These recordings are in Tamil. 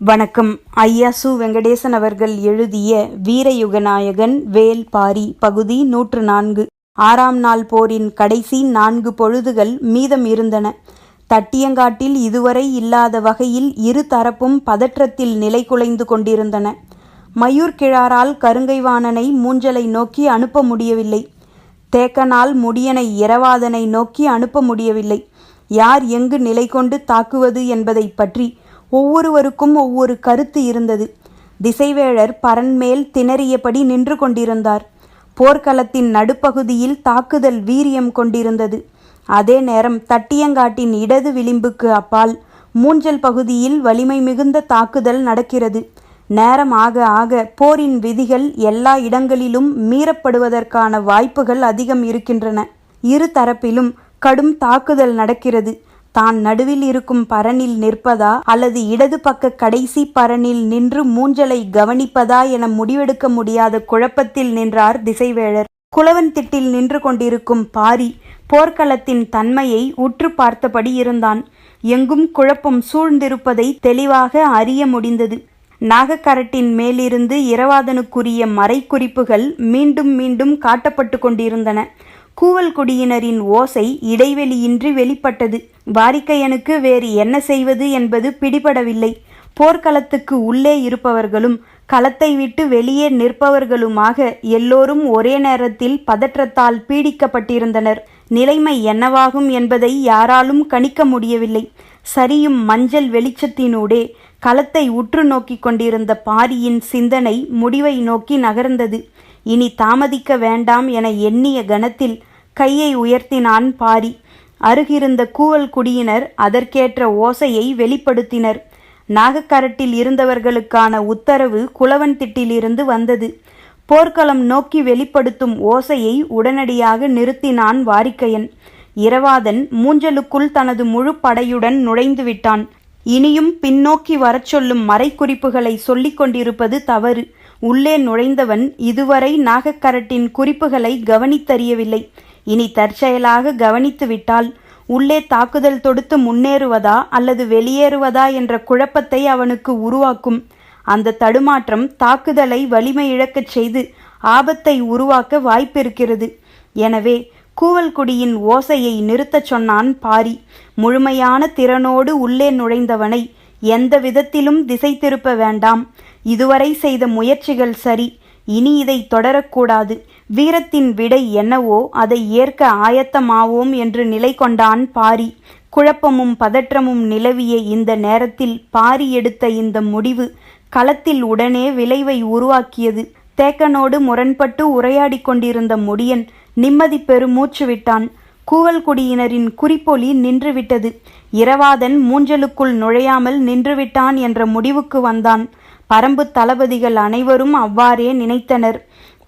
வணக்கம். ஐயா சு. வெங்கடேசன் அவர்கள் எழுதிய வீரயுகநாயகன் வேல் பாரி பகுதி 104. 6ஆம் நாள் போரின் கடைசி 4 பொழுதுகள் மீதம் இருந்தன. தட்டியங்காட்டில் இதுவரை இல்லாத வகையில் இரு தரப்பும் பதற்றத்தில் நிலை குலைந்து கொண்டிருந்தன. மயூர் கிழாரால் கருங்கைவாணனை மூஞ்சலை நோக்கி அனுப்ப முடியவில்லை. தேக்கனால் முடியனை இரவாதனை நோக்கி அனுப்ப முடியவில்லை. யார் எங்கு நிலை கொண்டு தாக்குவது என்பதை பற்றி ஒவ்வொருவருக்கும் ஒவ்வொரு கருத்து இருந்தது. திசைவேழர் பரன்மேல் திணறியபடி நின்று கொண்டிருந்தார். போர்க்களத்தின் நடுப்பகுதியில் தாக்குதல் வீரியம் கொண்டிருந்தது. அதே நேரம் தட்டியங்காட்டின் இடது விளிம்புக்கு அப்பால் மூஞ்சல் பகுதியில் வலிமை மிகுந்த தாக்குதல் நடக்கிறது. நேரம் ஆக ஆக போரின் விதிகள் எல்லா இடங்களிலும் மீறப்படுவதற்கான வாய்ப்புகள் அதிகம் இருக்கின்றன. இரு தரப்பிலும் கடும் தாக்குதல் நடக்கிறது. தான் நடுவில் இருக்கும் பரனில் நிற்பதா அல்லது இடது பக்க கடைசி பரனில் நின்று மூஞ்சலை கவனிப்பதா என முடிவெடுக்க முடியாத குழப்பத்தில் நின்றார் திசைவேழர். குளவன் திட்டில் நின்று கொண்டிருக்கும் பாரி போர்க்களத்தின் தன்மையை உற்று பார்த்தபடி இருந்தான். எங்கும் குழப்பம் சூழ்ந்திருப்பதை தெளிவாக அறிய முடிந்தது. நாகக்கரட்டின் மேலிருந்து இரவாதனுக்குரிய மறைக்குறிப்புகள் மீண்டும் மீண்டும் காட்டப்பட்டு கொண்டிருந்தன. கூவல் குடியினரின் ஓசை இடைவெளியின்றி வெளிப்பட்டது. வாரிக்கையனுக்கு வேறு என்ன செய்வது என்பது பிடிபடவில்லை. போர்க்களத்துக்கு உள்ளே இருப்பவர்களும் களத்தை விட்டு வெளியே நிற்பவர்களுமாக எல்லோரும் ஒரே நேரத்தில் பதற்றத்தால் பீடிக்கப்பட்டிருந்தனர். நிலைமை என்னவாகும் என்பதை யாராலும் கணிக்க முடியவில்லை. சரியும் மஞ்சள் வெளிச்சத்தினூடே களத்தை உற்று நோக்கி கொண்டிருந்த பாரியின் சிந்தனை முடிவை நோக்கி நகர்ந்தது. இனி தாமதிக்க வேண்டாம் என எண்ணிய கணத்தில் கையை உயர்த்தினான் பாரி. அருகிருந்த கூவல் குடியினர் அதற்கேற்ற ஓசையை வெளிப்படுத்தினர். நாகக்கரட்டில் இருந்தவர்களுக்கான உத்தரவு குளவன் திட்டிலிருந்து வந்தது. போர்க்களம் நோக்கி வெளிப்படுத்தும் ஓசையை உடனடியாக நிறுத்தினான் வாரிக்கையன். இரவாதன் மூஞ்சலுக்குள் தனது முழு படையுடன் நுழைந்து விட்டான். இனியும் பின்னோக்கி வரச் சொல்லும் மறைக்குறிப்புகளை சொல்லிக் கொண்டிருப்பது தவறு. உள்ளே நுழைந்தவன் இதுவரை நாகக்கரட்டின் குறிப்புகளை கவனித்தறியவில்லை. இனி தற்செயலாக கவனித்துவிட்டால் உள்ளே தாக்குதல் தொடுத்து முன்னேறுவதா அல்லது வெளியேறுவதா என்ற குழப்பத்தை அவனுக்கு உருவாக்கும். அந்த தடுமாற்றம் தாக்குதலை வலிமை இழக்கச் செய்து ஆபத்தை உருவாக்க வாய்ப்பிருக்கிறது. எனவே கூவல்குடியின் ஓசையை நிறுத்தச் சொன்னான் பாரி. முழுமையான திறனோடு உள்ளே நுழைந்தவனை எந்த விதத்திலும் திசை திருப்ப வேண்டாம். இதுவரை செய்த முயற்சிகள் சரி, இனி இதை தொடரக்கூடாது. வீரத்தின் விடை என்னவோ அதை ஏற்க ஆயத்தமாவோம் என்று நிலை கொண்டான் பாரி. குழப்பமும் பதற்றமும் நிலவிய இந்த நேரத்தில் பாரி எடுத்த இந்த முடிவு களத்தில் உடனே விளைவை உருவாக்கியது. தேக்கனோடு முரண்பட்டு உரையாடி கொண்டிருந்த முடியன் நிம்மதி பெருமூச்சு விட்டான். கூவல்குடியினரின் குறிப்பொலி நின்றுவிட்டது. இரவாதன் மூஞ்சலுக்குள் நுழையாமல் நின்றுவிட்டான் என்ற முடிவுக்கு வந்தான். பரம்பு தளபதிகள் அனைவரும் அவ்வாறே நினைத்தனர்.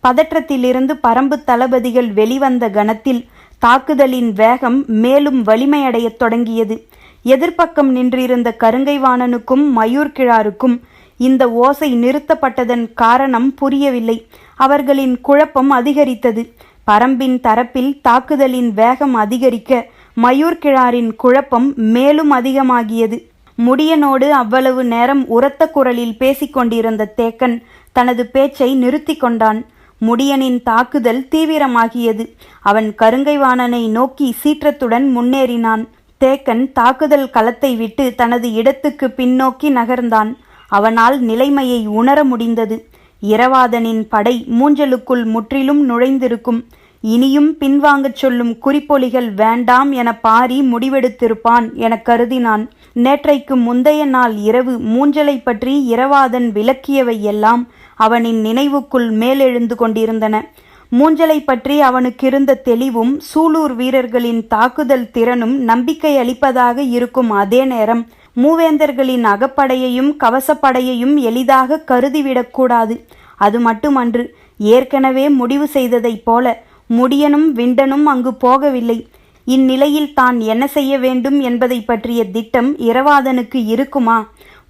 பதற்றத்திலிருந்து பரம்பு தளபதிகள் வெளிவந்த கணத்தில் தாக்குதலின் வேகம் மேலும் வலிமையடையத் தொடங்கியது. எதிர்ப்பக்கம் நின்றிருந்த கருங்கைவாணனுக்கும் மயூர் கிழாருக்கும் இந்த ஓசை நிறுத்தப்பட்டதன் காரணம் புரியவில்லை. அவர்களின் குழப்பம் அதிகரித்தது. பரம்பின் தரப்பில் தாக்குதலின் வேகம் அதிகரிக்க மயூர் கிழாரின் குழப்பம் மேலும் அதிகமாகியது. முடியனோடு அவ்வளவு நேரம் உரத்த குரலில் பேசிக்கொண்டிருந்த தேக்கன் தனது பேச்சை நிறுத்தி கொண்டான். முடியனின் தாக்குதல் தீவிரமாகியது. அவன் கருங்கைவாணனை நோக்கி சீற்றத்துடன் முன்னேறினான். தேக்கன் தாக்குதல் களத்தை விட்டு தனது இடத்துக்கு பின்னோக்கி நகர்ந்தான். அவனால் நிலைமையை உணர முடிந்தது. இரவாதனின் படை மூஞ்சலுக்குள் முற்றிலும் நுழைந்திருக்கும். இனியும் பின்வாங்கச் சொல்லும் குறிப்பொலிகள் வேண்டாம் என பாரி முடிவெடுத்திருப்பான் என கருதினான். நேற்றைக்கு முந்தைய நாள் இரவு மூஞ்சலை பற்றி இரவாதன் விளக்கியவை எல்லாம் அவனின் நினைவுக்குள் மேலெழுந்து கொண்டிருந்தன. மூஞ்சலை பற்றி அவனுக்கிருந்த தெளிவும் சூலூர் வீரர்களின் தாக்குதல் திறனும் நம்பிக்கை அளிப்பதாக இருக்கும். அதே நேரம் மூவேந்தர்களின் அகப்படையையும் கவசப்படையையும் எளிதாக கருதிவிடக்கூடாது. அது மட்டுமன்று, ஏற்கனவே முடிவு செய்ததைப் போல முடியனும் விண்டனும் அங்கு போகவில்லை. இந்நிலையில் தான் என்ன செய்ய வேண்டும் என்பதை பற்றிய திட்டம் இரவாதனுக்கு இருக்குமா?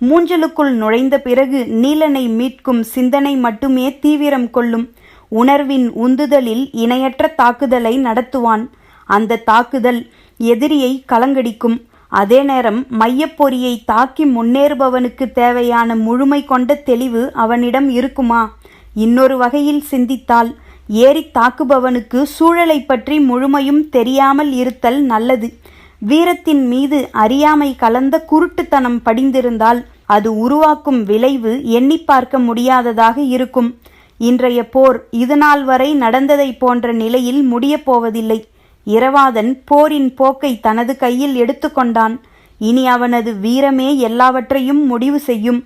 மூஞ்சலுக்குள் நுழைந்த பிறகு நீலனை மீட்கும் சிந்தனை மட்டுமே தீவிரம் கொள்ளும். உணர்வின் உந்துதலில் இணையற்ற தாக்குதலை நடத்துவான். அந்த தாக்குதல் எதிரியை கலங்கடிக்கும். அதே நேரம் மையப்பொறியை தாக்கி முன்னேறுபவனுக்கு தேவையான முழுமை கொண்ட தெளிவு அவனிடம் இருக்குமா? இன்னொரு வகையில் சிந்தித்தால், ஏறி தாக்குபவனுக்கு சூழலை பற்றி முழுமையும் தெரியாமல் இருத்தல் நல்லது. வீரத்தின் மீது அறியாமை கலந்த குருட்டுத்தனம் படிந்திருந்தால் அது உருவாக்கும் விளைவு எண்ணி பார்க்க முடியாததாக இருக்கும். இன்றைய போர் இதுநாள் வரை நடந்ததை போன்ற நிலையில் முடியப் போவதில்லை. இரவாதன் போரின் போக்கை தனது கையில் எடுத்துக்கொண்டான். இனி அவனது வீரமே எல்லாவற்றையும் முடிவு செய்யும்.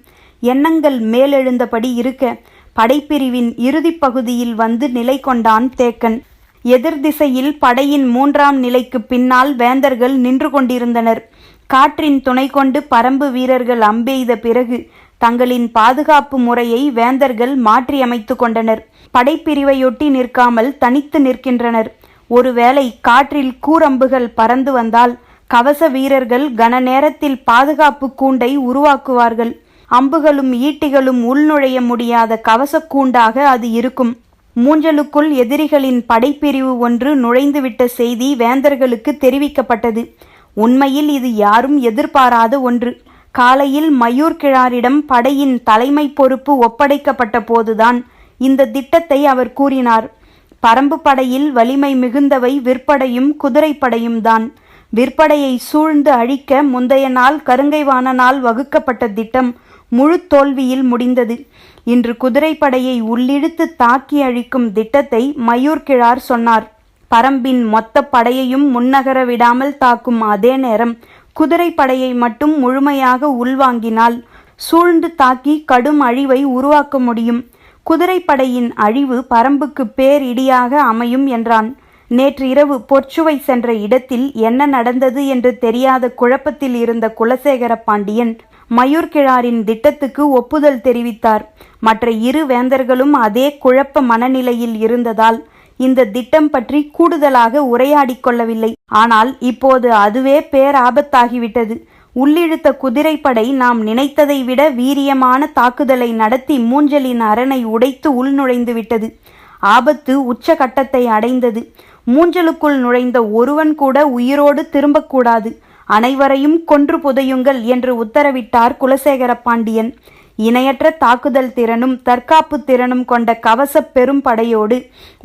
எண்ணங்கள் மேலெழுந்தபடி இருக்க படைப்பிரிவின் இறுதிப் பகுதியில் வந்து நிலை கொண்டான் தேக்கன். எதிர் திசையில் படையின் 3ஆம் நிலைக்கு பின்னால் வேந்தர்கள் நின்று கொண்டிருந்தனர். காற்றின் துணை கொண்டு பரம்பு வீரர்கள் அம்பெய்த பிறகு தங்களின் பாதுகாப்பு முறையை வேந்தர்கள் மாற்றியமைத்து கொண்டனர். படைப்பிரிவையொட்டி நிற்காமல் தனித்து நிற்கின்றனர். ஒருவேளை காற்றில் கூரம்புகள் பறந்து வந்தால் கவச வீரர்கள் கன நேரத்தில் பாதுகாப்பு கூண்டை உருவாக்குவார்கள். அம்புகளும் ஈட்டிகளும் உள்நுழைய முடியாத கவச கூண்டாக அது இருக்கும். மூஞ்சலுக்குள் எதிரிகளின் படைப்பிரிவு ஒன்று நுழைந்துவிட்ட செய்தி வேந்தர்களுக்கு தெரிவிக்கப்பட்டது. உண்மையில் இது யாரும் எதிர்பாராத ஒன்று. காலையில் மயூர் கிழாரிடம் படையின் தலைமை பொறுப்பு ஒப்படைக்கப்பட்ட போதுதான் இந்த திட்டத்தை அவர் கூறினார். பரம்பு படையில் வலிமை மிகுந்தவை விற்படையும் குதிரைப்படையும் தான். விற்படையை சூழ்ந்து அழிக்க முந்தைய நாள் கருங்கைவாணனால் வகுக்கப்பட்ட திட்டம் முழு தோல்வியில் முடிந்தது. இன்று குதிரைப்படையை உள்ளிழுத்து தாக்கி அழிக்கும் திட்டத்தை மயூர் கிழார் சொன்னார். பரம்பின் மொத்த படையையும் முன்னகர விடாமல் தாக்கும் அதே நேரம் குதிரைப்படையை மட்டும் முழுமையாக உள்வாங்கினால் சூழ்ந்து தாக்கி கடும் அழிவை உருவாக்க முடியும். குதிரைப்படையின் அழிவு பரம்புக்கு பேரிடியாக அமையும் என்றான். நேற்று இரவு பொற்சுவை சென்ற இடத்தில் என்ன நடந்தது என்று தெரியாத குழப்பத்தில் இருந்த குலசேகர பாண்டியன் மயூர் கிழாரின் திட்டத்துக்கு ஒப்புதல் தெரிவித்தார். மற்ற இரு வேந்தர்களும் அதே குழப்ப மனநிலையில் இருந்ததால் இந்த திட்டம் பற்றி கூடுதலாக உரையாடிக் கொள்ளவில்லை. ஆனால் இப்போது அதுவே பேராபத்தாகிவிட்டது. உள்ளிழுத்த குதிரைப்படை நாம் நினைத்ததை விட வீரியமான தாக்குதலை நடத்தி மூஞ்சலின் அரணை உடைத்து உள்நுழைந்து விட்டது. ஆபத்து உச்சகட்டத்தை அடைந்தது. மூஞ்சலுக்குள் நுழைந்த ஒருவன் கூட உயிரோடு திரும்பக்கூடாது. அனைவரையும் கொன்று புதையுங்கள் என்று உத்தரவிட்டார் குலசேகர பாண்டியன். இணையற்ற தாக்குதல் திறனும் தற்காப்பு திறனும் கொண்ட கவச பெரும் படையோடு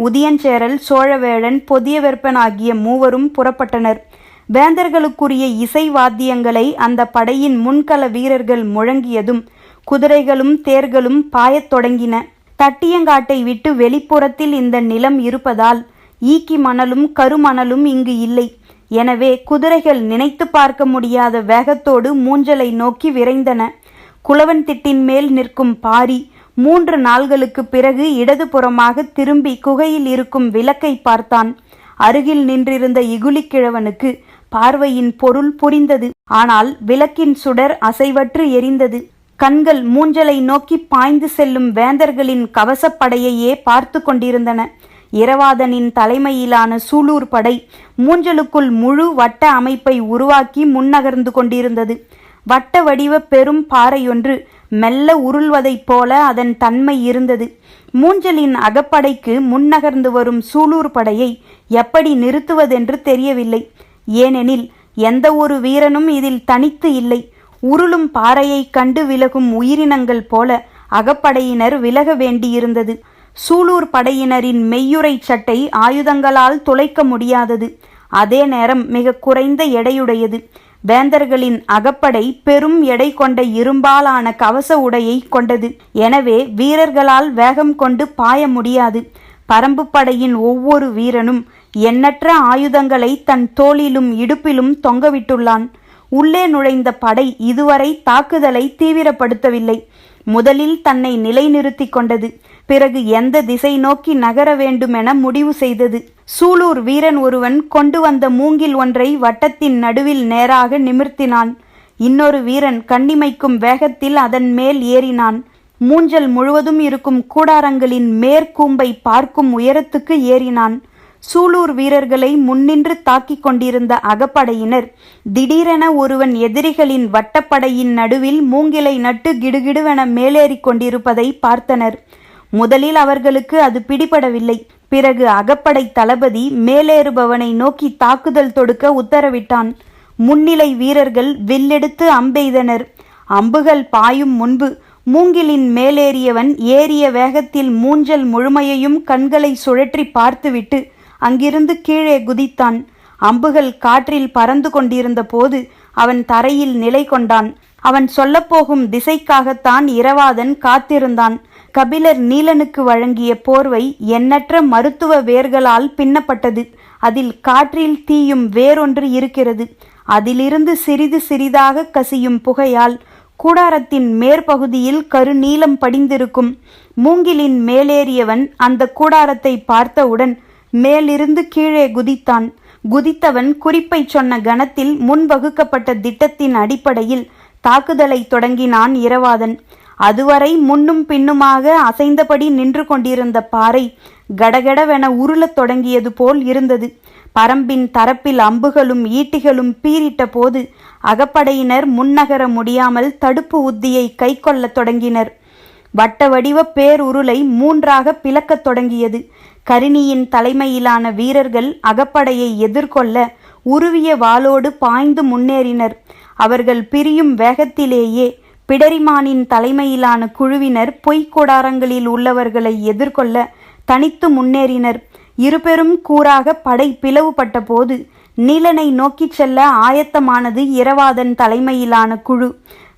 உதியஞ்சேரல், சோழவேழன், பொதியவெற்பன் ஆகிய மூவரும் புறப்பட்டனர். வேந்தர்களுக்குரிய இசை வாத்தியங்களை அந்த படையின் முன்கள வீரர்கள் முழங்கியதும் குதிரைகளும் தேர்களும் பாயத் தொடங்கின. தட்டியங்காட்டை விட்டு வெளிப்புறத்தில் இந்த நிலம் இருப்பதால் ஈக்கி மணலும் கருமணலும் இங்கு இல்லை. எனவே குதிரைகள் நினைத்து பார்க்க முடியாத வேகத்தோடு மூஞ்சலை நோக்கி விரைந்தன. குளவன் திட்டின் மேல் நிற்கும் பாரி 3 நாள்களுக்கு பிறகு இடதுபுறமாக திரும்பி குகையில் இருக்கும் விளக்கை பார்த்தான். அருகில் நின்றிருந்த இகுலிக்கிழவனுக்கு பார்வையின் பொருள் புரிந்தது. ஆனால் விளக்கின் சுடர் அசைவற்று எரிந்தது. கண்கள் மூஞ்சலை நோக்கி பாய்ந்து செல்லும் வேந்தர்களின் கவசப்படையையே பார்த்து கொண்டிருந்தன. இரவாதனின் தலைமையிலான சூலூர் படை மூஞ்சலுக்குள் முழு வட்ட அமைப்பை உருவாக்கி முன்னகர்ந்து கொண்டிருந்தது. வட்ட வடிவ பெரும் பாறையொன்று மெல்ல உருள்வதைப் போல அதன் தன்மை இருந்தது. மூஞ்சலின் அகப்படைக்கு முன்னகர்ந்து வரும் சூலூர் படையை எப்படி நிறுத்துவதென்று தெரியவில்லை. ஏனெனில் எந்த ஒரு வீரனும் இதில் தனித்து இல்லை. உருளும் பாறையை கண்டு விலகும் உயிரினங்கள் போல அகப்படையினர் விலக வேண்டியிருந்தது. சூலூர் படையினரின் மெய்யுறை சட்டை ஆயுதங்களால் துளைக்க முடியாதது. அதே நேரம் மிக குறைந்த எடையுடையது. வேந்தர்களின் அகப்படை பெரும் எடை கொண்ட இரும்பாலான கவச உடையை கொண்டது. எனவே வீரர்களால் வேகம் கொண்டு பாய முடியாது. பரம்பு படையின் ஒவ்வொரு வீரனும் எண்ணற்ற ஆயுதங்களை தன் தோளிலும் இடுப்பிலும் தொங்கவிட்டுள்ளான். உள்ளே நுழைந்த படை இதுவரை தாக்குதலை தீவிரப்படுத்தவில்லை. முதலில் தன்னை நிலைநிறுத்தி கொண்டது. பிறகு எந்த திசை நோக்கி நகர வேண்டுமென முடிவு செய்தது. சூலூர் வீரன் ஒருவன் கொண்டு வந்த மூங்கில் ஒன்றை வட்டத்தின் நடுவில் நேராக நிமிர்த்தினான். இன்னொரு வீரன் கண்ணிமைக்கும் வேகத்தில் அதன் மேல் ஏறினான். மூஞ்சல் முழுவதும் இருக்கும் கூடாரங்களின் மேற்கூம்பை பார்க்கும் உயரத்துக்கு ஏறினான். சூலூர் வீரர்களை முன்னின்று தாக்கிக் கொண்டிருந்த அகப்படையினர் திடீரென ஒருவன் எதிரிகளின் வட்டப்படையின் நடுவில் மூங்கிலை நட்டு கிடுகிடுவென மேலேறி கொண்டிருப்பதை பார்த்தனர். முதலில் அவர்களுக்கு அது பிடிபடவில்லை. பிறகு அகப்படை தளபதி மேலேறுபவனை நோக்கி தாக்குதல் தொடுக்க உத்தரவிட்டான். முன்னிலை வீரர்கள் வில்லெடுத்து அம்பெய்தனர். அம்புகள் பாயும் முன்பு மூங்கிலின் மேலேறியவன் ஏறிய வேகத்தில் மூஞ்சல் முழுமையையும் கண்களை சுழற்றி பார்த்துவிட்டு அங்கிருந்து கீழே குதித்தான். அம்புகள் காற்றில் பறந்து கொண்டிருந்த போது அவன் தரையில் நிலை கொண்டான். அவன் சொல்லப்போகும் திசைக்காகத்தான் இரவாதன் காத்திருந்தான். கபிலர் நீலனுக்கு வழங்கிய போர்வை எண்ணற்ற மருத்துவ வேர்களால் பின்னப்பட்டது. அதில் காற்றில் தீயும் வேறொன்று இருக்கிறது. அதிலிருந்து சிறிது சிறிதாக கசியும் புகையால் கூடாரத்தின் மேற்பகுதியில் கருநீலம் படிந்திருக்கும். மூங்கிலின் மேலேறியவன் அந்த கூடாரத்தை பார்த்தவுடன் மேலிருந்து கீழே குதித்தான். குதித்தவன் குறிப்பை சொன்ன கணத்தில் முன்வகுக்கப்பட்ட திட்டத்தின் அடிப்படையில் தாக்குதலை தொடங்கினான் இரவாதன். அதுவரை முன்னும் பின்னுமாக அசைந்தபடி நின்று கொண்டிருந்த பாறை கடகடவென உருளத் தொடங்கியது போல் இருந்தது. பரம்பின் தரப்பில் அம்புகளும் ஈட்டிகளும் பீரிட்ட போது அகப்படையினர் முன்னகர முடியாமல் தடுப்பு உத்தியை கை கொள்ளத் தொடங்கினர். வட்ட வடிவ பேருருளை மூன்றாக பிளக்கத் தொடங்கியது. கரிணியின் தலைமையிலான வீரர்கள் அகப்படையை எதிர்கொள்ள உருவிய வாளோடு பாய்ந்து முன்னேறினர். அவர்கள் பிரியும் வேகத்திலேயே பிடரிமானின் தலைமையிலான குழுவினர் பொய்க்கூடாரங்களில் உள்ளவர்களை எதிர்கொள்ள தனித்து முன்னேறினர். இருபெரும் கூறாக படை பிளவுபட்ட போது நீலனை நோக்கிச் செல்ல ஆயத்தமானது இரவாதன் தலைமையிலான குழு.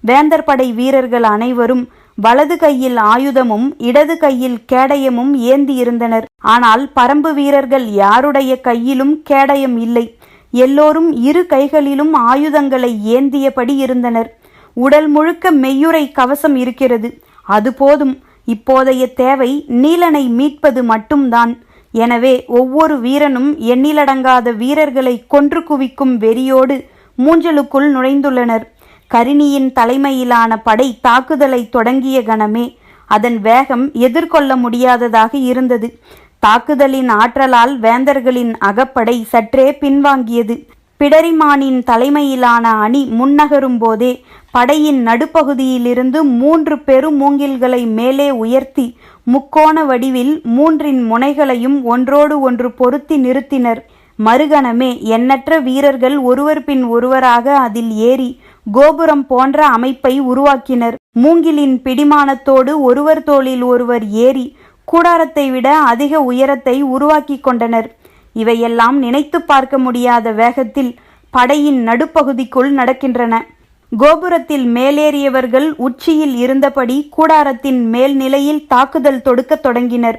வேந்தர் படை வீரர்கள் அனைவரும் வலது கையில் ஆயுதமும் இடது கையில் கேடயமும் ஏந்தியிருந்தனர். ஆனால் பரம்பு வீரர்கள் யாருடைய கையிலும் கேடயம் இல்லை. எல்லோரும் இரு கைகளிலும் ஆயுதங்களை ஏந்தியபடி இருந்தனர். உடல் முழுக்க மெய்யுறை கவசம் இருக்கிறது. அது போதும். இப்போதைய தேவை நீலனை மீட்பது மட்டும்தான். எனவே ஒவ்வொரு வீரனும் எண்ணிலடங்காத வீரர்களை கொன்று குவிக்கும் வெறியோடு மூஞ்சலுக்குள் நுழைந்துள்ளனர். கரிணியின் தலைமையிலான படை தாக்குதலை தொடங்கிய கணமே அதன் வேகம் எதிர்கொள்ள முடியாததாக இருந்தது. தாக்குதலின் ஆற்றலால் வேந்தர்களின் அகப்படை சற்றே பின்வாங்கியது. பிடரிமானின் தலைமையிலான அணி முன்னகரும் போதே படையின் நடுப்பகுதியிலிருந்து 3 பெருமூங்கில்களை மேலே உயர்த்தி முக்கோண வடிவில் 3 முனைகளையும் ஒன்றோடு ஒன்று பொருத்தி நிறுத்தினர். மறுகணமே எண்ணற்ற வீரர்கள் ஒருவர் பின் ஒருவராக அதில் ஏறி கோபுரம் போன்ற அமைப்பை உருவாக்கினர். மூங்கிலின் பிடிமானத்தோடு ஒருவர் தோளில் ஒருவர் ஏறி கூடாரத்தை விட அதிக உயரத்தை உருவாக்கி கொண்டனர். இவையெல்லாம் நினைத்து பார்க்க முடியாத வேகத்தில் படையின் நடுப்பகுதிக்குள் நடக்கின்றன. கோபுரத்தில் மேலேறியவர்கள் உச்சியில் இருந்தபடி கூடாரத்தின் மேல்நிலையில் தாக்குதல் தொடுக்கத் தொடங்கினர்.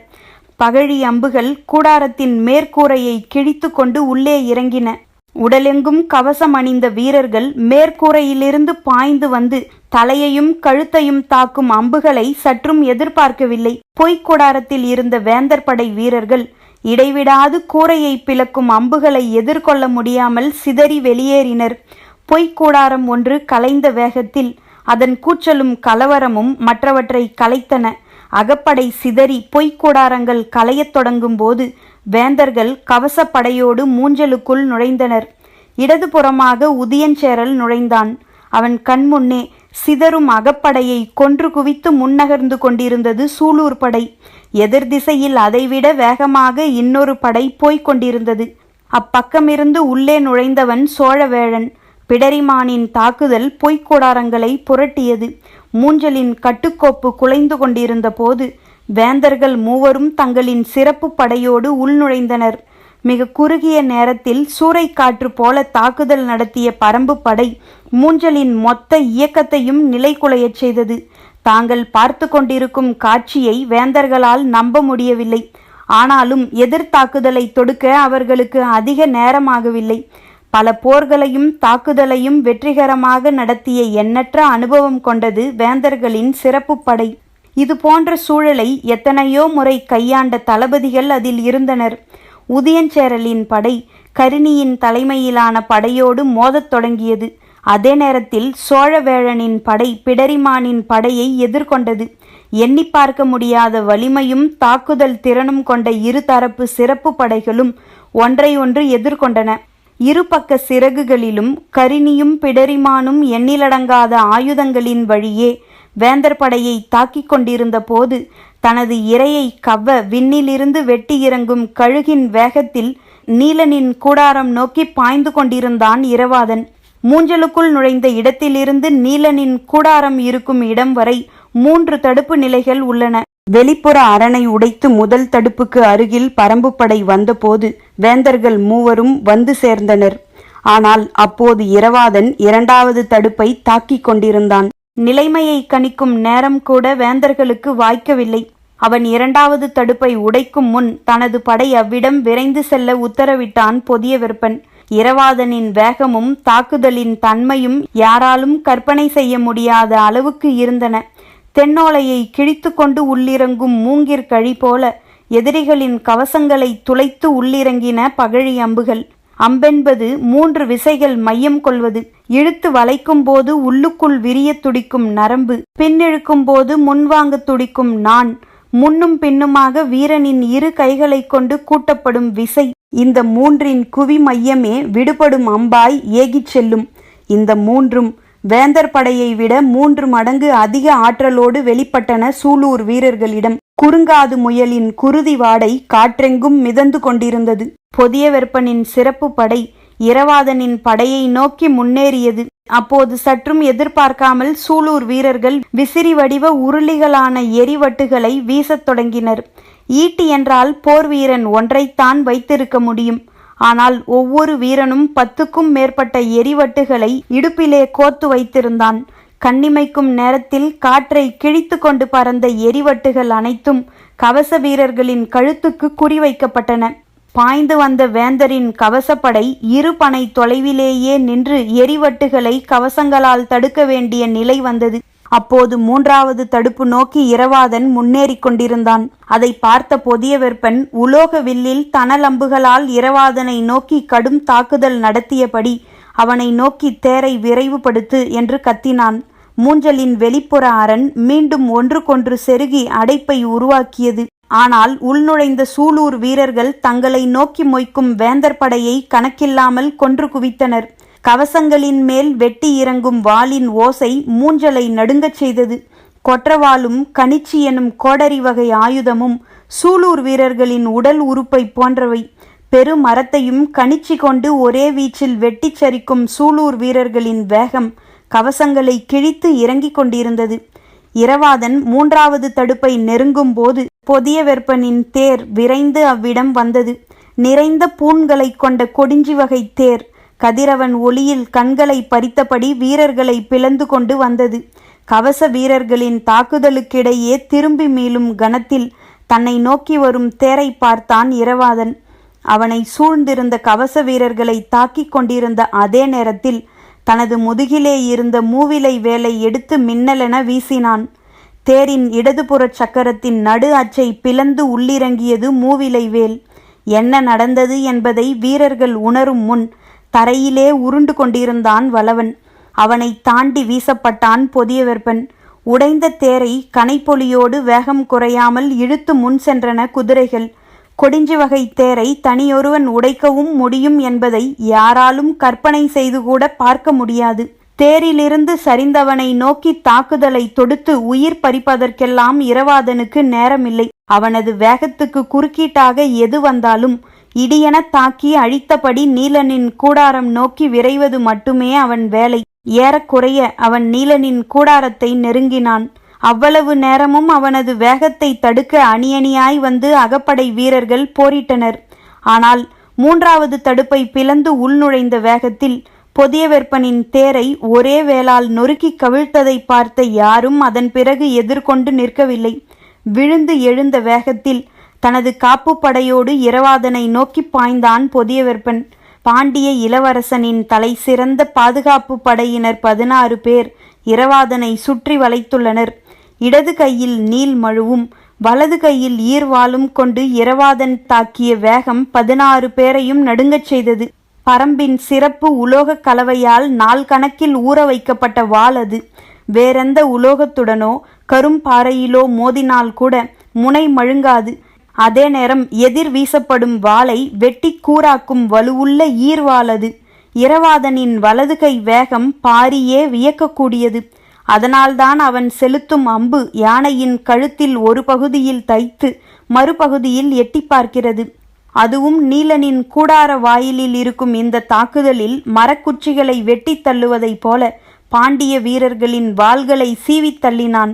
பகழி அம்புகள் கூடாரத்தின் மேற்கூரையை கிழித்து கொண்டு உள்ளே இறங்கின. உடலெங்கும் கவசம் அணிந்த வீரர்கள் மேற்கூரையிலிருந்து பாய்ந்து வந்து தலையையும் கழுத்தையும் தாக்கும் அம்புகளை சற்றும் எதிர்பார்க்கவில்லை. பொய்க்கூடாரத்தில் இருந்த வேந்தர் படை வீரர்கள் இடைவிடாது கூரையை பிளக்கும் அம்புகளை எதிர்கொள்ள முடியாமல் சிதறி வெளியேறினர். பொய்க்கூடாரம் ஒன்று கலைந்த வேகத்தில் அதன் கூச்சலும் கலவரமும் மற்றவற்றை கலைத்தன. அகப்படை சிதறி பொய்க்கூடாரங்கள் கலையத் தொடங்கும் போது வேந்தர்கள் கவசப்படையோடு மூஞ்சலுக்குள் நுழைந்தனர். இடதுபுறமாக உதியஞ்சேரல் நுழைந்தான். அவன் கண்முன்னே சிதறும் அகப்படையை கொன்று குவித்து முன்னகர்ந்து கொண்டிருந்தது சூலூர் படை. எதிர் திசையில் அதைவிட வேகமாக இன்னொரு படை போய்க் கொண்டிருந்தது. அப்பக்கமிருந்து உள்ளே நுழைந்தவன் சோழவேழன். பிடரிமானின் தாக்குதல் பொய்க்கூடாரங்களை புரட்டியது. மூஞ்சலின் கட்டுக்கோப்பு குலைந்து கொண்டிருந்த போது வேந்தர்கள் மூவரும் தங்களின் சிறப்பு படையோடு உள்நுழைந்தனர். மிக குறுகிய நேரத்தில் சூறைக்காற்று போல தாக்குதல் நடத்திய பரம்பு படை மூஞ்சலின் மொத்த இயக்கத்தையும் நிலைகுலையச் செய்தது. தாங்கள் பார்த்து கொண்டிருக்கும் காட்சியை வேந்தர்களால் நம்ப முடியவில்லை. ஆனாலும் எதிர்த்தாக்குதலை தொடுக்க அவர்களுக்கு அதிக நேரமாகவில்லை. பல போர்களையும் தாக்குதலையும் வெற்றிகரமாக நடத்திய எண்ணற்ற அனுபவம் கொண்டது வேந்தர்களின் சிறப்பு படை. இது போன்ற சூழலை எத்தனையோ முறை கையாண்ட தளபதிகள் அதில் இருந்தனர். உதியஞ்சேரலின் படை கரிணியின் தலைமையிலான படையோடு மோதத் தொடங்கியது. அதே நேரத்தில் சோழவேழனின் படை பிடரிமானின் படையை எதிர்கொண்டது. எண்ணி பார்க்க முடியாத வலிமையும் தாக்குதல் திறனும் கொண்ட இருதரப்பு சிறப்பு படைகளும் ஒன்றை ஒன்று எதிர்கொண்டன. இரு பக்க சிறகுகளிலும் கரிணியும் பிடரிமானும் எண்ணிலடங்காத ஆயுதங்களின் வழியே வேந்தர் படையை தாக்கிக் கொண்டிருந்த போது தனது இரையை கவ்வ விண்ணிலிருந்து வெட்டி இறங்கும் கழுகின் வேகத்தில் நீலனின் கூடாரம் நோக்கி பாய்ந்து கொண்டிருந்தான் இரவாதன். மூஞ்சலுக்குள் நுழைந்த இடத்திலிருந்து நீலனின் கூடாரம் இருக்கும் இடம் வரை 3 தடுப்பு நிலைகள் உள்ளன. வெளிப்புற அரணை உடைத்து முதல் தடுப்புக்கு அருகில் பரம்புப்படை வந்தபோது வேந்தர்கள் 3 வந்து சேர்ந்தனர். ஆனால் அப்போது இரவாதன் 2வது தடுப்பை தாக்கிக் கொண்டிருந்தான். நிலைமையை கணிக்கும் நேரம் கூட வேந்தர்களுக்கு வாய்க்கவில்லை. அவன் 2வது தடுப்பை உடைக்கும் முன் தனது படை அவ்விடம் விரைந்து செல்ல உத்தரவிட்டான் பொதியவெற்பன். இரவாதனின் வேகமும் தாக்குதலின் தன்மையும் யாராலும் கற்பனை செய்ய முடியாத அளவுக்கு இருந்தன. தென்னோலையை கிழித்து கொண்டு உள்ளிறங்கும் மூங்கிற்கழி போல எதிரிகளின் கவசங்களை துளைத்து உள்ளிறங்கின பகழி அம்புகள். அம்பென்பது 3 விசைகள் மையம் கொள்வது. இழுத்து வளைக்கும் போது உள்ளுக்குள் விரிய துடிக்கும் நரம்பு, பின்னிழுக்கும் போது முன்வாங்க துடிக்கும் நாண், முன்னும் பின்னுமாக வீரனின் 2 கைகளை கொண்டு கூட்டப்படும் விசை. இந்த 3ன் குவி மையமே விடுபடும் அம்பாய் ஏகிச் செல்லும். இந்த 3ம் வேந்தர் படையை விட 3 மடங்கு அதிக ஆற்றலோடு வெளிப்பட்டன சூலூர் வீரர்களிடம். குறுங்காது முயலின் குருதி வாடை காற்றெங்கும் மிதந்து கொண்டிருந்தது. பொதியவெற்பனின் சிறப்பு படை இரவாதனின் படையை நோக்கி முன்னேறியது. அப்போது சற்றும் எதிர்பார்க்காமல் சூலூர் வீரர்கள் விசிறி வடிவ உருளிகளான எரிவட்டுகளை வீசத் தொடங்கினர். ஈட்டி என்றால் போர் வீரன் ஒன்றைத்தான் வைத்திருக்க முடியும். ஆனால் ஒவ்வொரு வீரனும் 10க்கும் மேற்பட்ட எரிவட்டுகளை இடுப்பிலே கோத்து வைத்திருந்தான். கண்ணிமைக்கும் நேரத்தில் காற்றை கிழித்து கொண்டு பறந்த எரிவட்டுகள் அனைத்தும் கவச வீரர்களின் கழுத்துக்கு குறிவைக்கப்பட்டன. பாய்ந்து வந்த வேந்தரின் கவசப்படை 2 பனை தொலைவிலேயே நின்று எரிவட்டுகளை கவசங்களால் தடுக்க வேண்டிய நிலை வந்தது. அப்போது 3வது தடுப்பு நோக்கி இரவாதன் முன்னேறி கொண்டிருந்தான். அதை பார்த்த பொதியவெற்பன் உலோக வில்லில் தனலம்புகளால் இரவாதனை நோக்கி கடும் தாக்குதல் நடத்தியபடி அவனை நோக்கி தேரை விரைவுபடுத்து என்று கத்தினான். மூஞ்சலின் வெளிப்புற அரண் மீண்டும் ஒன்றுக்கொன்று செருகி அடைப்பை உருவாக்கியது. ஆனால் உள்நுழைந்த சூலூர் வீரர்கள் தங்களை நோக்கி மொய்க்கும் வேந்தர் படையை கணக்கில்லாமல் கொன்று குவித்தனர். கவசங்களின் மேல் வெட்டி இறங்கும் வாளின் ஓசை மூஞ்சலை நடுங்கச் செய்தது. கொற்றவாளும் கணிச்சி எனும் கோடரி வகை ஆயுதமும் சூலூர் வீரர்களின் உடல் உறுப்பை போன்றவை. பெரு மரத்தையும் கணிச்சி கொண்டு ஒரே வீச்சில் வெட்டிச் சரிக்கும் சூலூர் வீரர்களின் வேகம் கவசங்களை கிழித்து இறங்கிக் கொண்டிருந்தது. இரவாதன் 3வது தடுப்பை நெருங்கும் போது பொதியவெற்பனின் தேர் விரைந்து அவ்விடம் வந்தது. நிறைந்த பூண்களை கொண்ட கொடிஞ்சி வகை தேர் கதிரவன் ஒளியில் கண்களை பறித்தபடி வீரர்களை பிளந்து கொண்டு வந்தது. கவச வீரர்களின் தாக்குதலுக்கிடையே திரும்பி மீளும் கணத்தில் தன்னை நோக்கி வரும் தேரை பார்த்தான் இரவாதன். அவனை சூழ்ந்திருந்த கவச வீரர்களை தாக்கிக் கொண்டிருந்த அதே நேரத்தில் தனது முதுகிலே இருந்த மூவிலை வேலை எடுத்து மின்னலென வீசினான். தேரின் இடதுபுற சக்கரத்தின் நடு அச்சை பிளந்து உள்ளிறங்கியது மூவிலை வேல். என்ன நடந்தது என்பதை வீரர்கள் உணரும் முன் தரையிலே உருண்டு கொண்டிருந்தான் வளவன். அவனை தாண்டி வீசப்பட்டான் பொதியவெற்பன். உடைந்த தேரை கனைப்பொலியோடு வேகம் குறையாமல் இழுத்து முன் சென்றன குதிரைகள். கொடிஞ்சி வகை தேரை தனியொருவன் உடைக்கவும் முடியும் என்பதை யாராலும் கற்பனை செய்து கூட பார்க்க முடியாது. தேரிலிருந்து சரிந்தவனை நோக்கி தாக்குதலை தொடுத்து உயிர் பறிப்பதற்கெல்லாம் இரவாதனுக்கு நேரமில்லை. அவனது வேகத்துக்கு குறுக்கீட்டாக எது வந்தாலும் இடியென தாக்கி அழித்தபடி நீலனின் கூடாரம் நோக்கி விரைவது மட்டுமே அவன் வேலை. ஏறக்குறைய அவன் நீலனின் கூடாரத்தை நெருங்கினான். அவ்வளவு நேரமும் அவனது வேகத்தை தடுக்க அணியணியாய் வந்து அகப்படை வீரர்கள் போரிட்டனர். ஆனால் 3வது தடுப்பை பிளந்து உள்நுழைந்த வேகத்தில் பொதியவெற்பனின் தேரை ஒரே வேளால் நொறுக்கி கவிழ்த்ததை பார்த்த யாரும் அதன் பிறகு எதிர்கொண்டு நிற்கவில்லை. விழுந்து எழுந்த வேகத்தில் தனது காப்பு படையோடு இரவாதனை நோக்கி பாய்ந்தான் பொதியவெற்பன். பாண்டிய இளவரசனின் தலை சிறந்த பாதுகாப்பு படையினர் 16 பேர் இரவாதனை சுற்றி வளைத்துள்ளனர். இடது கையில் நீல் மழுவும் வலது கையில் ஈர்வாளும் கொண்டு இரவாதன் தாக்கிய வேகம் 16 பேரையும் நடுங்கச் செய்தது. பரம்பின் சிறப்பு உலோக கலவையால் நாள் கணக்கில் ஊற வைக்கப்பட்ட வாள் அது. வேறெந்த உலோகத்துடனோ கரும்பாறையிலோ மோதினால் கூட முனை மழுங்காது. அதே நேரம் எதிர் வீசப்படும் வாளை வெட்டி கூராக்கும் வலுவுள்ள ஈர்வாள் அது. இரவாதனின் வலது கை வேகம் பாரியே வியக்கக்கூடியது. அதனால்தான் அவன் செலுத்தும் அம்பு யானையின் கழுத்தில் ஒரு பகுதியில் தைத்து மறுபகுதியில் எட்டி பார்க்கிறது. அதுவும் நீலனின் கூடார வாயிலில் இருக்கும் இந்த தாக்குதலில் மரக்குச்சிகளை வெட்டித் தள்ளுவதைப் போல பாண்டிய வீரர்களின் வாள்களை சீவித் தள்ளினான்.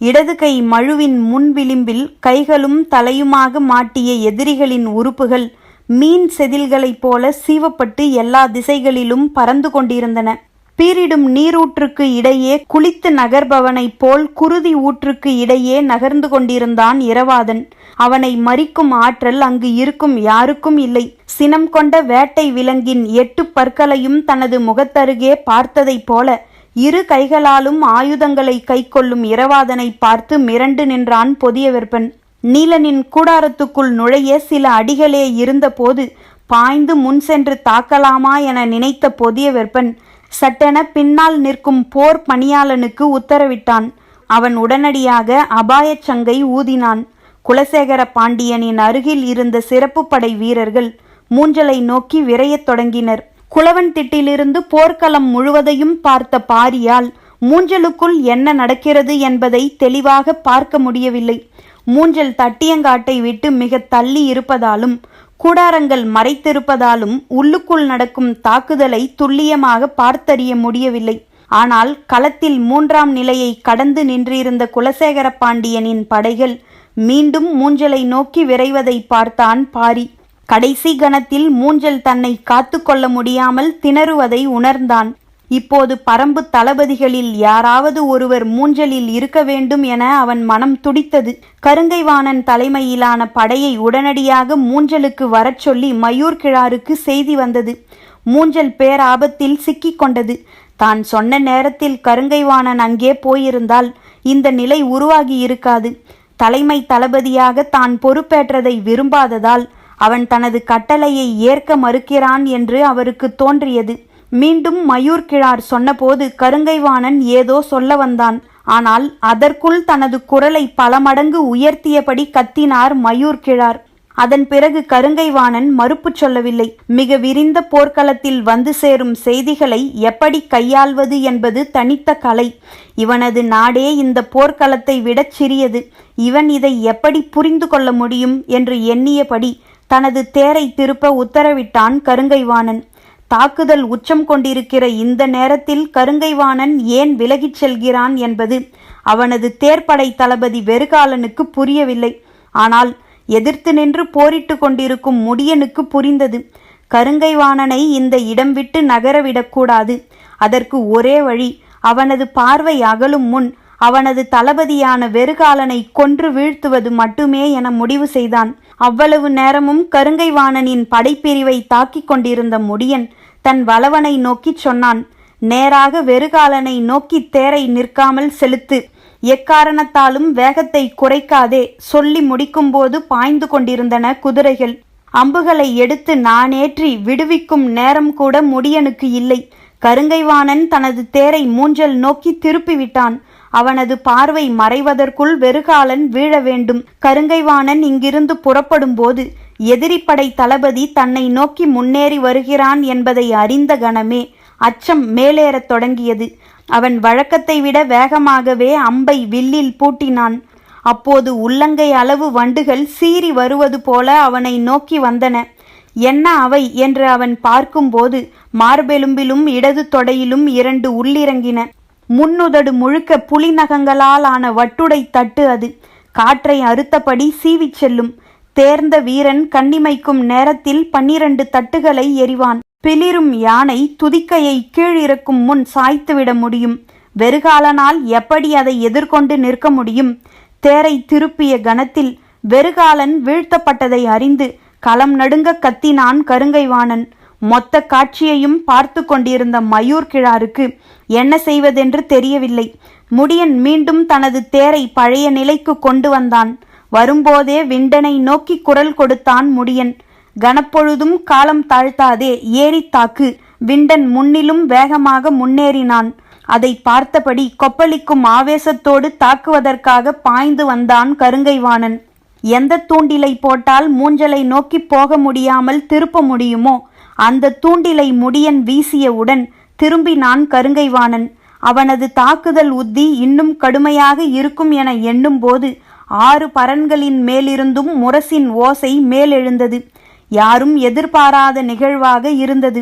இடது கை மழுவின் முன் விளிம்பில் கைகளும் தலையுமாக மாட்டிய எதிரிகளின் உறுப்புகள் மீன் செதில்களைப் போல சீவப்பட்டு எல்லா திசைகளிலும் பறந்து கொண்டிருந்தன. பீரிடும் நீரூற்றுக்கு இடையே குளித்து நகர்பவனைப் போல் குருதி ஊற்றுக்கு இடையே நகர்ந்து கொண்டிருந்தான் இரவாதன். அவனை மறிக்கும் ஆற்றல் அங்கு இருக்கும் யாருக்கும் இல்லை. சினம் கொண்ட வேட்டை விலங்கின் 8 பற்களையும் தனது முகத்தருகே பார்த்ததைப் போல இரு கைகளாலும் ஆயுதங்களை கைக்கொள்ளும் இரவாதனை பார்த்து மிரண்டு நின்றான் பொதியவெற்பன். நீலனின் கூடாரத்துக்குள் நுழைய சில அடிகளே இருந்தபோது பாய்ந்து முன் சென்று தாக்கலாமா என நினைத்த பொதியவெற்பன் சட்டென பின்னால் நிற்கும் போர் பணியாளனுக்கு உத்தரவிட்டான். அவன் உடனடியாக அபாயச் சங்கை ஊதினான். குலசேகர பாண்டியனின் அருகில் இருந்த சிறப்பு படை வீரர்கள் மூஞ்சலை நோக்கி விரையத் தொடங்கினர். குளவன் திட்டிலிருந்து போர்க்களம் முழுவதையும் பார்த்த பாரியால் மூஞ்சலுக்குள் என்ன நடக்கிறது என்பதை தெளிவாக பார்க்க முடியவில்லை. மூஞ்சல் தட்டியங்காட்டை விட்டு மிக தள்ளி இருப்பதாலும் கூடாரங்கள் மறைத்திருப்பதாலும் உள்ளுக்குள் நடக்கும் தாக்குதலை துல்லியமாக பார்த்தறிய முடியவில்லை. ஆனால் களத்தில் 3ஆம் நிலையை கடந்து நின்றிருந்த குலசேகர பாண்டியனின் படைகள் மீண்டும் மூஞ்சலை நோக்கி விரைவதை பார்த்தான் பாரி. கடைசி கணத்தில் மூஞ்சல் தன்னை காத்து கொள்ள முடியாமல் திணறுவதை உணர்ந்தான். இப்போது பரம்பு தளபதிகளில் யாராவது ஒருவர் மூஞ்சலில் இருக்க வேண்டும் என அவன் மனம் துடித்தது. கருங்கைவாணன் தலைமையிலான படையை உடனடியாக மூஞ்சலுக்கு வரச் சொல்லி மயூர் கிழாருக்கு செய்தி வந்தது. மூஞ்சல் பேராபத்தில் சிக்கிக் கொண்டது. தான் சொன்ன நேரத்தில் கருங்கைவாணன் அங்கே போயிருந்தால் இந்த நிலை உருவாகி இருக்காது. தலைமை தளபதியாக தான் பொறுப்பேற்றதை விரும்பாததால் அவன் தனது கட்டளையை ஏற்க மறுக்கிறான் என்று அவருக்கு தோன்றியது. மீண்டும் மயூர் கிழார் சொன்னபோது கருங்கைவாணன் ஏதோ சொல்ல வந்தான். ஆனால் அதற்குள் தனது குரலை பல மடங்கு உயர்த்தியபடி கத்தினார் மயூர் கிழார். அதன் பிறகு கருங்கைவாணன் மறுப்பு சொல்லவில்லை. மிக விரிந்த போர்க்களத்தில் வந்து சேரும் செய்திகளை எப்படி கையாள்வது என்பது தனித்த கலை. இவனது நாடே இந்த போர்க்களத்தை விடச் சிறியது. இவன் இதை எப்படி புரிந்து கொள்ள முடியும் என்று எண்ணியபடி தனது தேரை திருப்ப உத்தரவிட்டான் கருங்கைவாணன். தாக்குதல் உச்சம் கொண்டிருக்கிற இந்த நேரத்தில் கருங்கைவாணன் ஏன் விலகிச் செல்கிறான் என்பது அவனது தேர்ப்படை தளபதி வெறுகாலனுக்கு புரியவில்லை. ஆனால் எதிர்த்து நின்று போரிட்டு கொண்டிருக்கும் முடியனுக்கு புரிந்தது. கருங்கைவாணனை இந்த இடம் விட்டு நகரவிடக்கூடாது. அதற்கு ஒரே வழி, அவனது பார்வை அகலும் முன் அவனது தளபதியான வெறுகாலனை கொன்று வீழ்த்துவது மட்டுமே என முடிவு செய்தான். அவ்வளவு நேரமும் கருங்கைவாணனின் படைப்பிரிவை தாக்கிக் கொண்டிருந்த முடியன் தன் வளவனை நோக்கி சொன்னான், நேராக வெறுகாலனை நோக்கி தேரை நிற்காமல் செலுத்து. எக்காரணத்தாலும் வேகத்தை குறைக்காதே. சொல்லி முடிக்கும்போது பாய்ந்து கொண்டிருந்தன குதிரைகள். அம்புகளை எடுத்து நானேற்றி விடுவிக்கும் நேரம் கூட முடியனுக்கு இல்லை. கருங்கைவாணன் தனது தேரை மூஞ்சல் நோக்கி திருப்பிவிட்டான். அவனது பார்வை மறைவதற்குள் வெறுகாலன் வீழ வேண்டும். கருங்கைவாணன் இங்கிருந்து புறப்படும் போது எதிரிப்படை தளபதி தன்னை நோக்கி முன்னேறி வருகிறான் என்பதை அறிந்த கணமே அச்சம் மேலேறத் தொடங்கியது. அவன் வழக்கத்தை விட வேகமாகவே அம்பை வில்லில் பூட்டினான். அப்போது உள்ளங்கை அளவு வண்டுகள் சீறி வருவது போல அவனை நோக்கி வந்தன. என்ன அவை என்று அவன் பார்க்கும்போது மார்பெலும்பிலும் இடது தொடையிலும் 2 உள்ளிறங்கின. முன்னுதடு முழுக்க புலி நகங்களால் ஆன வட்டுடை தட்டு அது. காற்றை அறுத்தபடி சீவிச் செல்லும். தேர்ந்த வீரன் கண்ணிமைக்கும் நேரத்தில் 12 தட்டுகளை எறிவான். பிளிரும் யானை துதிக்கையை கீழிறக்கும் முன் சாய்த்துவிட முடியும். வெறுகாலனால் எப்படி அதை எதிர்கொண்டு நிற்க முடியும்? தேரை திருப்பிய கணத்தில் வெறுகாலன் வீழ்த்தப்பட்டதை அறிந்து களம் நடுங்க கத்தினான் கருங்கைவாணன். மொத்த காட்சியையும் பார்த்து கொண்டிருந்த மயூர் கிழாருக்கு என்ன செய்வதென்று தெரியவில்லை. முடியன் மீண்டும் தனது தேரை பழைய நிலைக்கு கொண்டு வந்தான். வரும்போதே விண்டனை நோக்கி குரல் கொடுத்தான் முடியன். கனப்பொழுதும் காலம் தாழ்த்தாதே, ஏறி தாக்கு. விண்டன் முன்னிலும் வேகமாக முன்னேறினான். அதை பார்த்தபடி கொப்பளிக்கும் ஆவேசத்தோடு தாக்குவதற்காக பாய்ந்து வந்தான் கருங்கைவாணன். எந்த தூண்டிலை போட்டால் மூஞ்சலை நோக்கி போக முடியாமல் திருப்ப முடியுமோ அந்த தூண்டிலை முடியன் வீசியவுடன் திரும்பினான் கருங்கைவாணன். அவனது தாக்குதல் உத்தி இன்னும் கடுமையாக இருக்கும் என எண்ணும் போது 6 பரன்களின் மேலிருந்தும் முரசின் ஓசை மேலெழுந்தது. யாரும் எதிர்பாராத நிகழ்வாக இருந்தது.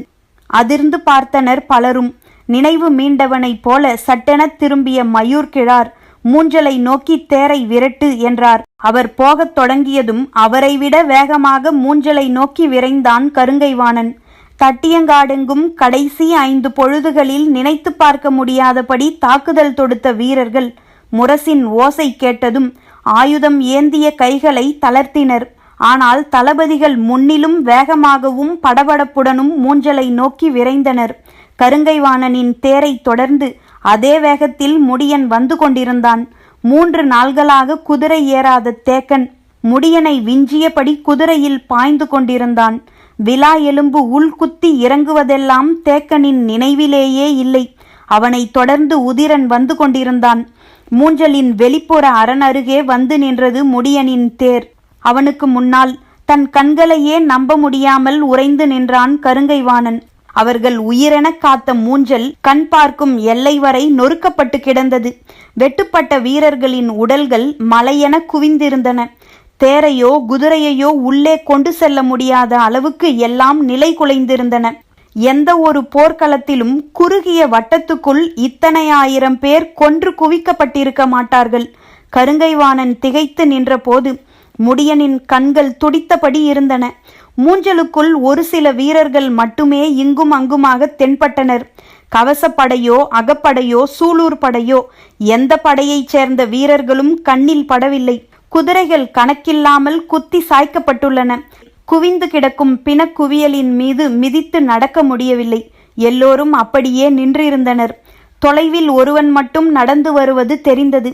அதிர்ந்து பார்த்தனர் பலரும். நினைவு மீண்டவனைப் போல சட்டென திரும்பிய மயூர் கிழார் மூஞ்சலை நோக்கி தேரை விரட்டு என்றார். அவர் போகத் தொடங்கியதும் அவரை விட வேகமாக மூஞ்சலை நோக்கி விரைந்தான் கருங்கைவாணன். தட்டியங்காடெங்கும் கடைசி 5 பொழுதுகளில் நினைத்து பார்க்க முடியாதபடி தாக்குதல் தொடுத்த வீரர்கள் முரசின் ஓசை கேட்டதும் ஆயுதம் ஏந்திய கைகளை தளர்த்தினர். ஆனால் தளபதிகள் முன்னிலும் வேகமாகவும் படபடப்புடனும் மூஞ்சலை நோக்கி விரைந்தனர். கருங்கைவாணனின் தேரை தொடர்ந்து அதே வேகத்தில் முடியன் வந்து கொண்டிருந்தான். 3 நாள்களாக குதிரை ஏறாத தேக்கன் முடியனை விஞ்சியபடி குதிரையில் பாய்ந்து கொண்டிருந்தான். விலா எலும்பு உள்குத்தி இறங்குவதெல்லாம் தேக்கனின் நினைவிலேயே இல்லை. அவனை தொடர்ந்து உதிரன் வந்து கொண்டிருந்தான். மூஞ்சலின் வெளிப்புற அரண் அருகே வந்து நின்றது முடியனின் தேர். அவனுக்கு முன்னால் தன் கண்களையே நம்ப முடியாமல் உறைந்து நின்றான் கருங்கைவாணன். அவர்கள் உயிரென காத்த மூஞ்சல் கண் பார்க்கும் எல்லை வரை நொறுக்கப்பட்டு கிடந்தது. வெட்டுப்பட்ட வீரர்களின் உடல்கள் மலையென குவிந்திருந்தன. தேரையோ குதிரையையோ உள்ளே கொண்டு செல்ல முடியாத அளவுக்கு எல்லாம் நிலை குலைந்திருந்தன. எந்த ஒரு போர்க்களத்திலும் குறுகிய வட்டத்துக்குள் இத்தனை 1000 பேர் கொன்று குவிக்கப்பட்டிருக்க மாட்டார்கள். கருங்கைவாணன் திகைத்து நின்ற போது முடியனின் கண்கள் துடித்தபடி இருந்தன. மூஞ்சலுக்குள் ஒரு சில வீரர்கள் மட்டுமே இங்கும் அங்குமாக தென்பட்டனர். கவசப்படையோ அகப்படையோ சூலூர் படையோ எந்த படையைச் சேர்ந்த வீரர்களும் கண்ணில் படவில்லை. குதிரைகள் கணக்கில்லாமல் குத்தி சாய்க்கப்பட்டுள்ளன. குவிந்து கிடக்கும் பிணக்குவியலின் மீது மிதித்து நடக்க முடியவில்லை. எல்லோரும் அப்படியே நின்றிருந்தனர். தொலைவில் ஒருவன் மட்டும் நடந்து வருவது தெரிந்தது.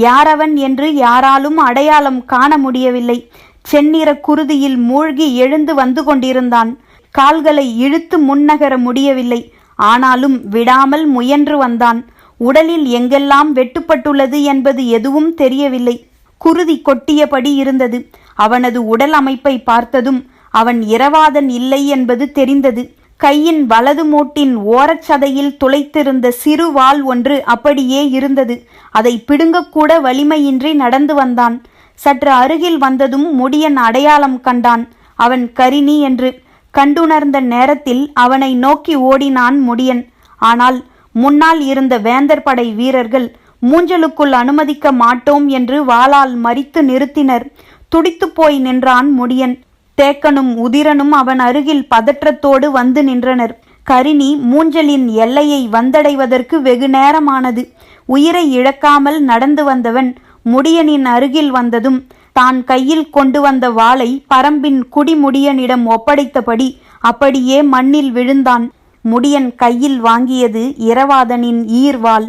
யாரவன் என்று யாராலும் அடையாளம் காண முடியவில்லை. செந்நிற குருதியில் மூழ்கி எழுந்து வந்து கொண்டிருந்தான். கால்களை இழுத்து முன்னகர முடியவில்லை. ஆனாலும் விடாமல் முயன்று வந்தான். உடலில் எங்கெல்லாம் வெட்டுப்பட்டுள்ளது என்பது எதுவும் தெரியவில்லை. குருதி கொட்டியபடி இருந்தது. அவனது உடல் அமைப்பை பார்த்ததும் அவன் இரவாதன் இல்லை என்பது தெரிந்தது. கையின் வலது மூட்டின் ஓரச்சதையில் துளைத்திருந்த சிறு வாள் ஒன்று அப்படியே இருந்தது. அதை பிடுங்கக்கூட வலிமையின்றி நடந்து வந்தான். சற்று அருகில் வந்ததும் முடியன் அடையாளம் கண்டான். அவன் கரிணி என்று. கண்டுணர்ந்த நேரத்தில் அவனை நோக்கி ஓடினான் முடியன். ஆனால் முன்னால் இருந்த வேந்தர் படை வீரர்கள் மூஞ்சலுக்குள் அனுமதிக்க மாட்டோம் என்று வாளால் மறித்து நிறுத்தினர். துடித்து போய் நின்றான் முடியன். தேக்கனும் உதிரனும் அவன் அருகில் பதற்றத்தோடு வந்து நின்றனர். கரிணி மூஞ்சலின் எல்லையை வந்தடைவதற்கு வெகு நேரமானது. உயிரை இழக்காமல் நடந்து வந்தவன் முடியனின் அருகில் வந்ததும் தான் கையில் கொண்டு வந்த வாளை பரம்பின் குடிமுடியனிடம் ஒப்படைத்தபடி அப்படியே மண்ணில் விழுந்தான். முடியன் கையில் வாங்கியது இரவாதனின் ஈர்வாள்.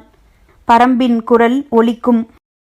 பரம்பின் குரல் ஒலிக்கும்.